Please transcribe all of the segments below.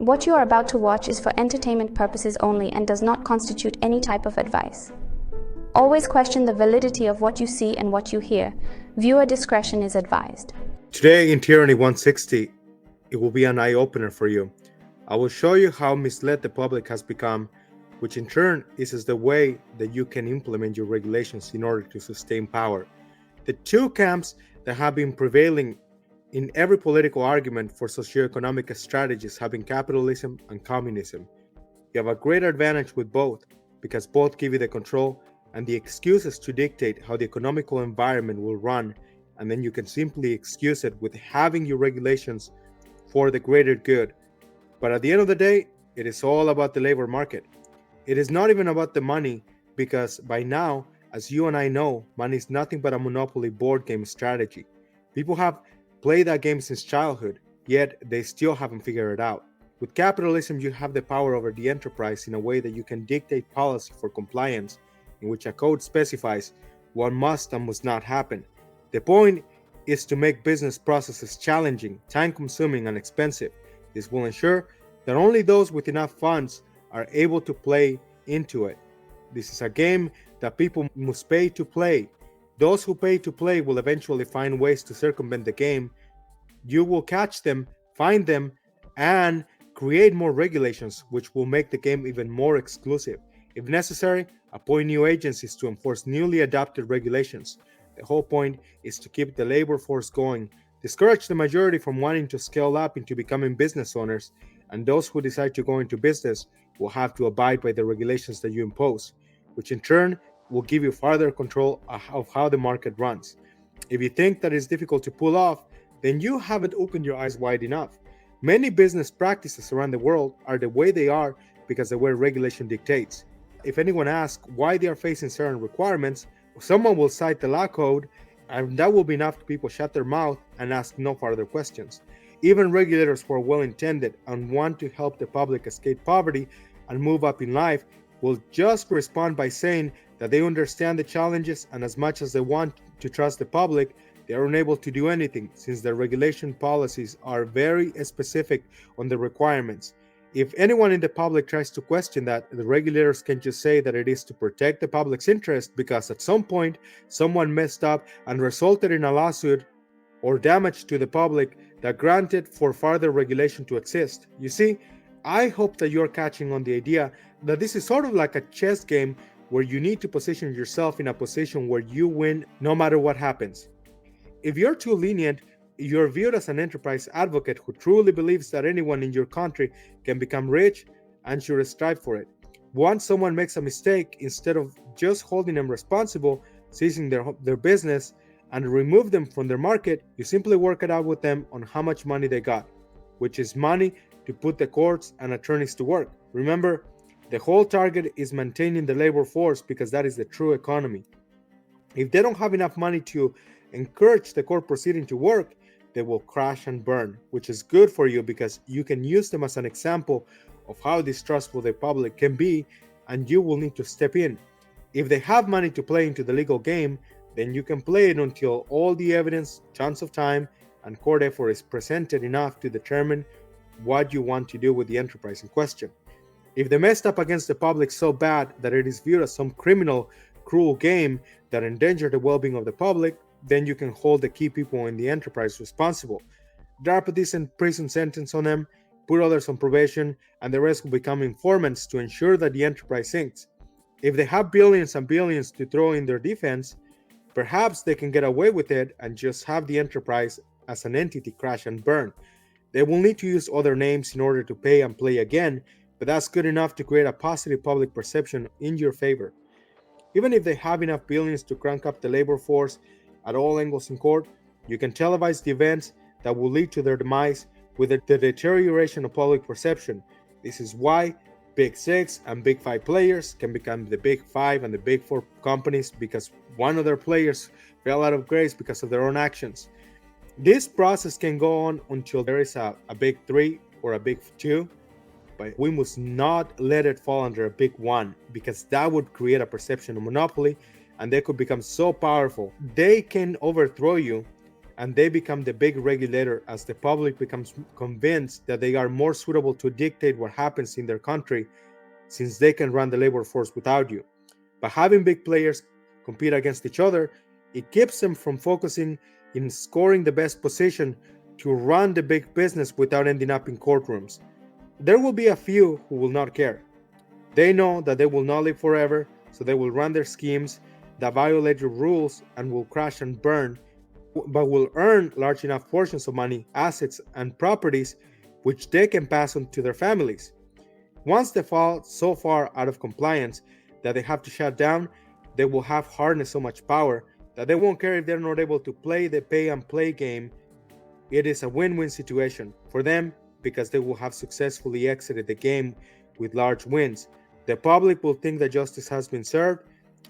What you are about to watch is for entertainment purposes only and does not constitute any type of advice. Always question the validity of what you see and what you hear. Viewer discretion is advised. Today in Tyranny 160, it will be an eye-opener for you. I will show you how misled the public has become, which in turn is the way that you can implement your regulations in order to sustain power. The two camps that have been prevailing in every political argument for socioeconomic strategies have been capitalism and communism. You have a great advantage with both because both give you the control and the excuses to dictate how the economical environment will run, and then you can simply excuse it with having your regulations for the greater good. But at the end of the day, it is all about the labor market. It is not even about the money, because by now, as you and I know, money is nothing but a monopoly board game strategy. People have played that game since childhood, yet they still haven't figured it out. With capitalism, you have the power over the enterprise in a way that you can dictate policy for compliance, in which a code specifies what must and must not happen. The point is to make business processes challenging, time-consuming, and expensive. This will ensure that only those with enough funds are able to play into it. This is a game that people must pay to play. Those who pay to play will eventually find ways to circumvent the game. You will catch them, find them, and create more regulations, which will make the game even more exclusive. If necessary, appoint new agencies to enforce newly adopted regulations. The whole point is to keep the labor force going, discourage the majority from wanting to scale up into becoming business owners, and those who decide to go into business will have to abide by the regulations that you impose, which in turn will give you further control of how the market runs. If you think that it's difficult to pull off, then you haven't opened your eyes wide enough. Many business practices around the world are the way they are because of where regulation dictates. If anyone asks why they are facing certain requirements, someone will cite the law code, and that will be enough to people shut their mouth and ask no further questions. Even regulators who are well-intended and want to help the public escape poverty and move up in life will just respond by saying that they understand the challenges, and as much as they want to trust the public, they are unable to do anything since their regulation policies are very specific on the requirements. If anyone in the public tries to question that, the regulators can just say that it is to protect the public's interest because at some point someone messed up and resulted in a lawsuit or damage to the public that granted for further regulation to exist. You see, I hope that you're catching on the idea that this is sort of like a chess game where you need to position yourself in a position where you win no matter what happens. If you're too lenient, you're viewed as an enterprise advocate who truly believes that anyone in your country can become rich and should strive for it. Once someone makes a mistake, instead of just holding them responsible, seizing their business, and remove them from their market, you simply work it out with them on how much money they got, which is money to put the courts and attorneys to work. Remember, the whole target is maintaining the labor force because that is the true economy. If they don't have enough money to encourage the court proceeding to work, they will crash and burn, which is good for you because you can use them as an example of how distrustful the public can be, and you will need to step in. If they have money to play into the legal game, then you can play it until all the evidence, chunks of time, and court effort is presented enough to determine what you want to do with the enterprise in question. If they messed up against the public so bad that it is viewed as some criminal, cruel game that endangered the well-being of the public, then you can hold the key people in the enterprise responsible. Drop a decent prison sentence on them, put others on probation, and the rest will become informants to ensure that the enterprise sinks. If they have billions and billions to throw in their defense, perhaps they can get away with it and just have the enterprise as an entity crash and burn. They will need to use other names in order to pay and play again, but that's good enough to create a positive public perception in your favor. Even if they have enough billions to crank up the labor force at all angles in court, you can televise the events that will lead to their demise with the deterioration of public perception. This is why Big 6 and Big 5 players can become the Big 5 and the Big 4 companies because one of their players fell out of grace because of their own actions. This process can go on until there is a Big 3 or a Big 2, but we must not let it fall under a Big 1 because that would create a perception of monopoly, and they could become so powerful they can overthrow you and they become the big regulator as the public becomes convinced that they are more suitable to dictate what happens in their country since they can run the labor force without you. By having big players compete against each other, it keeps them from focusing in scoring the best position to run the big business without ending up in courtrooms. There will be a few who will not care. They know that they will not live forever, so they will run their schemes that violate your rules and will crash and burn, but will earn large enough portions of money, assets, and properties which they can pass on to their families. Once they fall so far out of compliance that they have to shut down, they will have harnessed so much power that they won't care if they're not able to play the pay and play game. It is a win-win situation for them because they will have successfully exited the game with large wins. The public will think that justice has been served,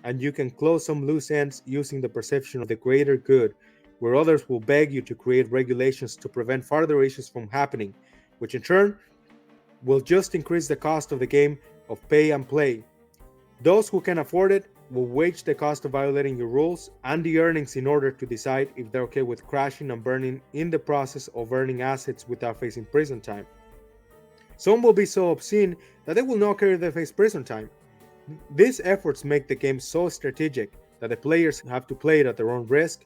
and you can close some loose ends using the perception of the greater good, where others will beg you to create regulations to prevent further issues from happening, which in turn will just increase the cost of the game of pay and play. Those who can afford it will wage the cost of violating your rules and the earnings in order to decide if they're okay with crashing and burning in the process of earning assets without facing prison time. Some will be so obscene that they will not care if they face prison time. These efforts make the game so strategic that the players have to play it at their own risk,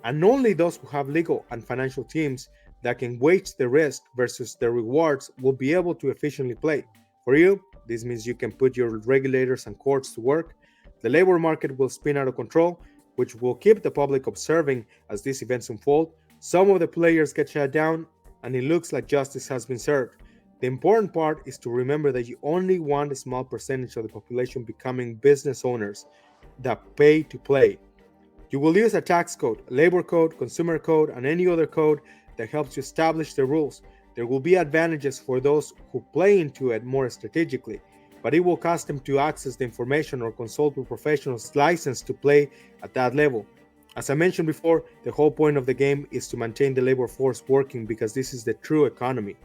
and only those who have legal and financial teams that can wage the risk versus the rewards will be able to efficiently play. For you, this means you can put your regulators and courts to work. The labor market will spin out of control, which will keep the public observing as these events unfold. Some of the players get shut down, and it looks like justice has been served. The important part is to remember that you only want a small percentage of the population becoming business owners that pay to play. You will use a tax code, labor code, consumer code, and any other code that helps you establish the rules. There will be advantages for those who play into it more strategically, but it will cost them to access the information or consult with professionals licensed to play at that level. As I mentioned before, the whole point of the game is to maintain the labor force working because this is the true economy.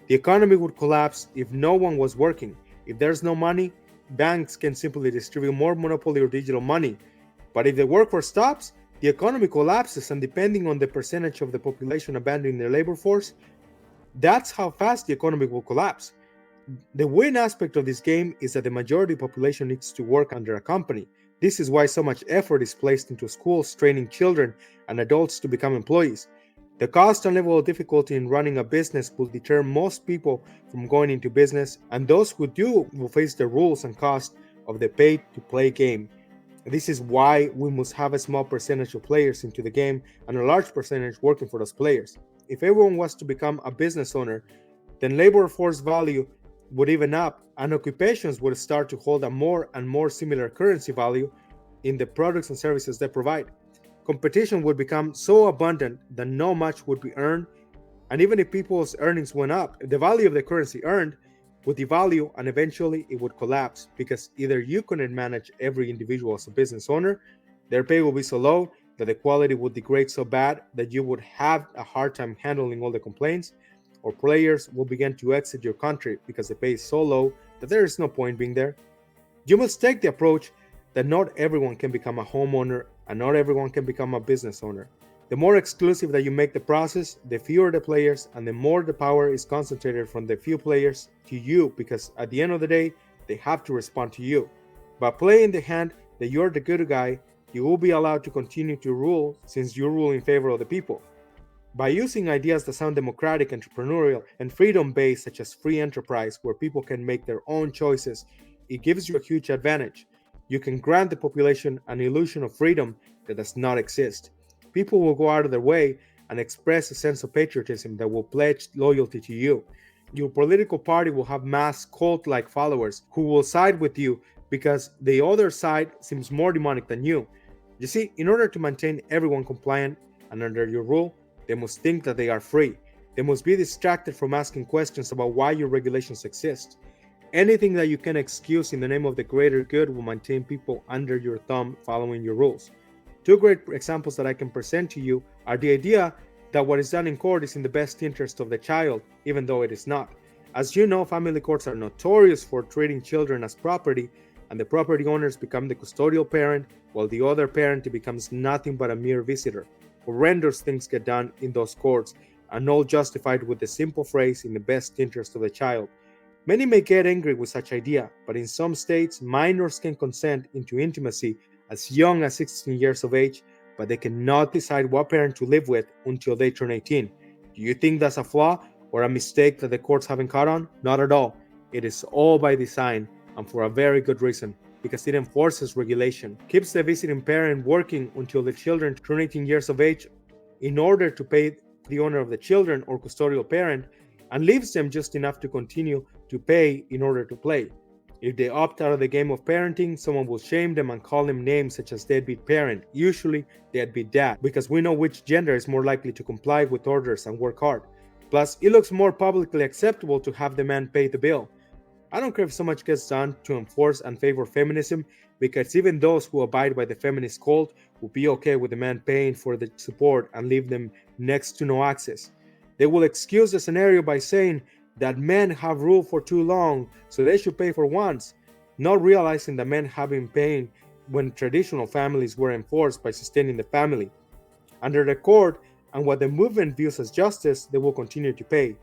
The economy would collapse if no one was working. If there's no money, banks can simply distribute more monopoly or digital money. But if the workforce stops, the economy collapses, and depending on the percentage of the population abandoning their labor force, that's how fast the economy will collapse. The win aspect of this game is that the majority population needs to work under a company. This is why so much effort is placed into schools training children and adults to become employees. The cost and level of difficulty in running a business will deter most people from going into business, and those who do will face the rules and cost of the pay-to-play game. This is why we must have a small percentage of players into the game and a large percentage working for those players. If everyone was to become a business owner, then labor force value would even up, and occupations would start to hold a more and more similar currency value in the products and services they provide. Competition would become so abundant that no much would be earned, and even if people's earnings went up, the value of the currency earned would devalue, and eventually it would collapse because either you couldn't manage every individual as a business owner, their pay will be so low that the quality would degrade so bad that you would have a hard time handling all the complaints, or players will begin to exit your country because the pay is so low that there is no point being there. You must take the approach that not everyone can become a homeowner and not everyone can become a business owner. The more exclusive that you make the process, the fewer the players and the more the power is concentrated from the few players to you, because at the end of the day, they have to respond to you. By playing the hand that you're the good guy, you will be allowed to continue to rule since you rule in favor of the people. By using ideas that sound democratic, entrepreneurial, and freedom-based, such as free enterprise, where people can make their own choices, it gives you a huge advantage. You can grant the population an illusion of freedom that does not exist. People will go out of their way and express a sense of patriotism that will pledge loyalty to you. Your political party will have mass cult-like followers who will side with you because the other side seems more demonic than you. You see, in order to maintain everyone compliant and under your rule, they must think that they are free. They must be distracted from asking questions about why your regulations exist. Anything that you can excuse in the name of the greater good will maintain people under your thumb following your rules. Two great examples that I can present to you are the idea that what is done in court is in the best interest of the child, even though it is not. As you know, family courts are notorious for treating children as property, and the property owners become the custodial parent, while the other parent becomes nothing but a mere visitor. horrendous things get done in those courts, and all justified with the simple phrase "in the best interest of the child." Many may get angry with such idea, but in some states, minors can consent into intimacy as young as 16 years of age, but they cannot decide what parent to live with until they turn 18. Do you think that's a flaw or a mistake that the courts haven't caught on? Not at all. It is all by design, and for a very good reason, because it enforces regulation, keeps the visiting parent working until the children turn 18 years of age in order to pay the owner of the children or custodial parent, and leaves them just enough to continue to pay in order to play. If they opt out of the game of parenting, someone will shame them and call them names such as deadbeat parent, usually deadbeat dad, because we know which gender is more likely to comply with orders and work hard. Plus, it looks more publicly acceptable to have the man pay the bill. I don't care if so much gets done to enforce and favor feminism, because even those who abide by the feminist cult will be okay with the man paying for the support and leave them next to no access. They will excuse the scenario by saying that men have ruled for too long, so they should pay for once, not realizing that men have been paying when traditional families were enforced by sustaining the family. Under the court and what the movement views as justice, they will continue to pay.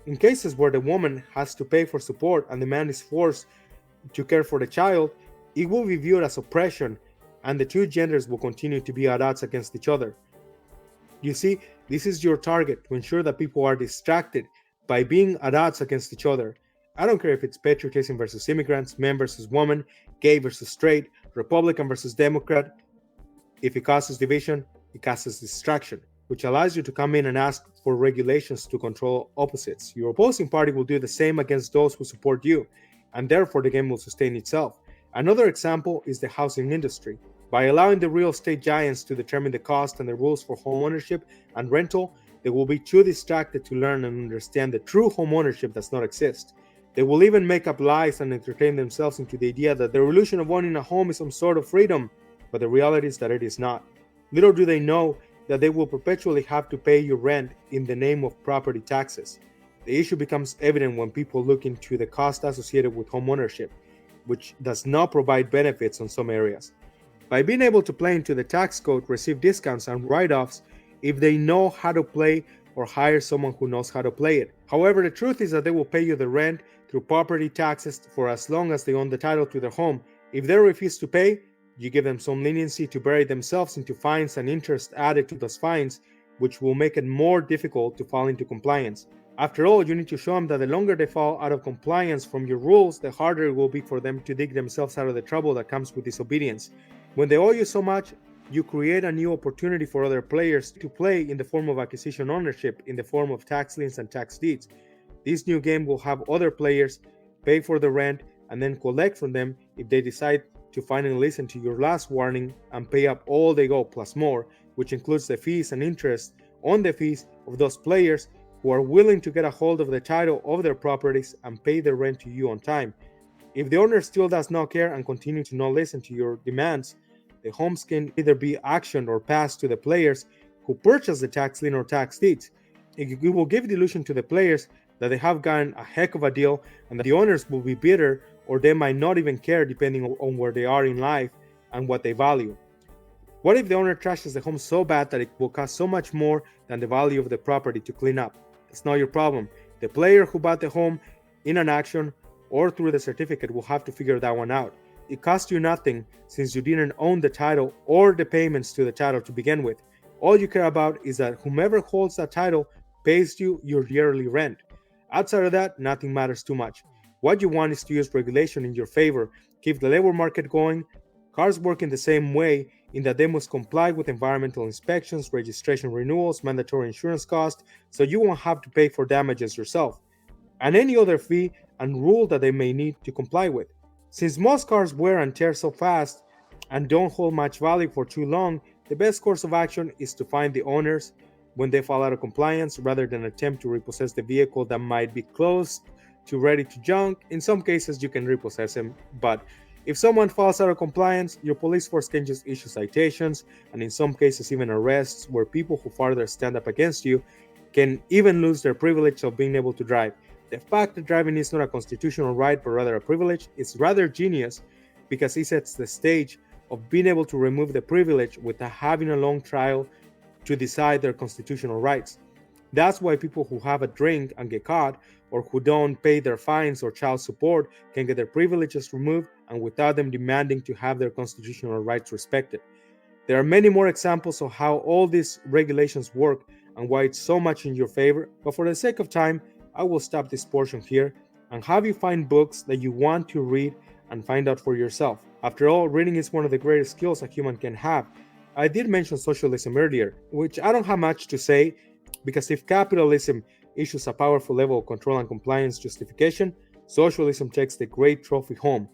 In cases where the woman has to pay for support and the man is forced to care for the child, it will be viewed as oppression, and the two genders will continue to be at odds against each other. You see, this is your target, to ensure that people are distracted by being at odds against each other. I don't care if it's patriotism versus immigrants, man versus woman, gay versus straight, Republican versus Democrat. If it causes division, it causes distraction, which allows you to come in and ask for regulations to control opposites. Your opposing party will do the same against those who support you, and therefore the game will sustain itself. Another example is the housing industry. By allowing the real estate giants to determine the cost and the rules for home ownership and rental, they will be too distracted to learn and understand that true home ownership does not exist. They will even make up lies and entertain themselves into the idea that the illusion of owning a home is some sort of freedom, but the reality is that it is not. Little do they know that they will perpetually have to pay you rent in the name of property taxes. The issue becomes evident when people look into the cost associated with home ownership, which does not provide benefits in some areas. By being able to play into the tax code, receive discounts and write-offs if they know how to play or hire someone who knows how to play it. However, the truth is that they will pay you the rent through property taxes for as long as they own the title to their home. If they refuse to pay, you give them some leniency to bury themselves into fines and interest added to those fines, which will make it more difficult to fall into compliance. After all, you need to show them that the longer they fall out of compliance from your rules, the harder it will be for them to dig themselves out of the trouble that comes with disobedience. When they owe you so much, you create a new opportunity for other players to play in the form of acquisition ownership, in the form of tax liens and tax deeds. This new game will have other players pay for the rent and then collect from them if they decide to finally listen to your last warning and pay up all they owe plus more, which includes the fees and interest on the fees of those players who are willing to get a hold of the title of their properties and pay the rent to you on time. If the owner still does not care and continues to not listen to your demands, the homes can either be auctioned or passed to the players who purchase the tax lien or tax deeds. It will give the illusion to the players that they have gotten a heck of a deal and that the owners will be bitter, or they might not even care depending on where they are in life and what they value. What if the owner trashes the home so bad that it will cost so much more than the value of the property to clean up? That's not your problem. The player who bought the home in an auction or through the certificate will have to figure that one out. It costs you nothing since you didn't own the title or the payments to the title to begin with. All you care about is that whomever holds that title pays you your yearly rent. Outside of that, nothing matters too much. What you want is to use regulation in your favor, keep the labor market going. Cars work in the same way in that they must comply with environmental inspections, registration renewals, mandatory insurance costs, so you won't have to pay for damages yourself, and any other fee and rule that they may need to comply with. Since most cars wear and tear so fast and don't hold much value for too long, the best course of action is to find the owners when they fall out of compliance rather than attempt to repossess the vehicle that might be close to ready to junk. In some cases, you can repossess them, but if someone falls out of compliance, your police force can just issue citations and in some cases even arrests, where people who further stand up against you can even lose their privilege of being able to drive. The fact that driving is not a constitutional right but rather a privilege is rather genius, because it sets the stage of being able to remove the privilege without having a long trial to decide their constitutional rights. That's why people who have a drink and get caught, or who don't pay their fines or child support, can get their privileges removed and without them demanding to have their constitutional rights respected. There are many more examples of how all these regulations work and why it's so much in your favor, but for the sake of time, I will stop this portion here and have you find books that you want to read and find out for yourself. After all, reading is one of the greatest skills a human can have. I did mention socialism earlier, which I don't have much to say, because if capitalism issues a powerful level of control and compliance justification, socialism takes the great trophy home.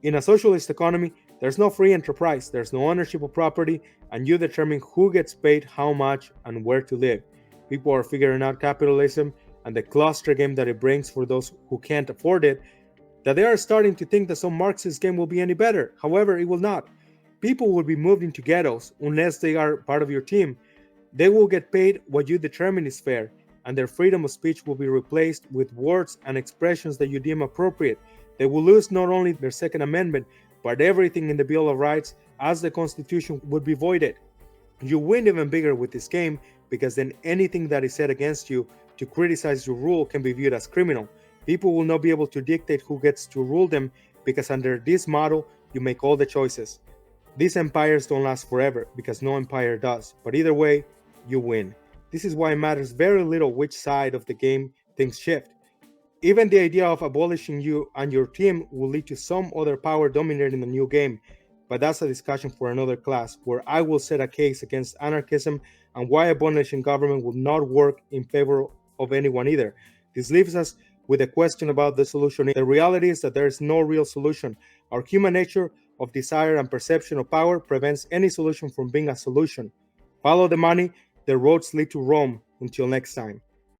In a socialist economy, there's no free enterprise, there's no ownership of property, and you determine who gets paid how much and where to live. People are figuring out capitalism and the cluster game that it brings for those who can't afford it, that they are starting to think that some Marxist game will be any better. However, it will not. People will be moved into ghettos unless they are part of your team. They will get paid what you determine is fair, and their freedom of speech will be replaced with words and expressions that you deem appropriate. They will lose not only their Second Amendment, but everything in the Bill of Rights, as the Constitution would be voided. You win even bigger with this game, because then anything that is said against you to criticize your rule can be viewed as criminal. People will not be able to dictate who gets to rule them, because under this model, you make all the choices. These empires don't last forever, because no empire does, but either way, you win. This is why it matters very little which side of the game things shift. Even the idea of abolishing you and your team will lead to some other power dominating the new game, but that's a discussion for another class, where I will set a case against anarchism and why abolishing government will not work in favor of anyone either. This leaves us with a question about the solution. The reality is that there is no real solution. Our human nature of desire and perception of power prevents any solution from being a solution. Follow the money, the roads lead to Rome. Until next time.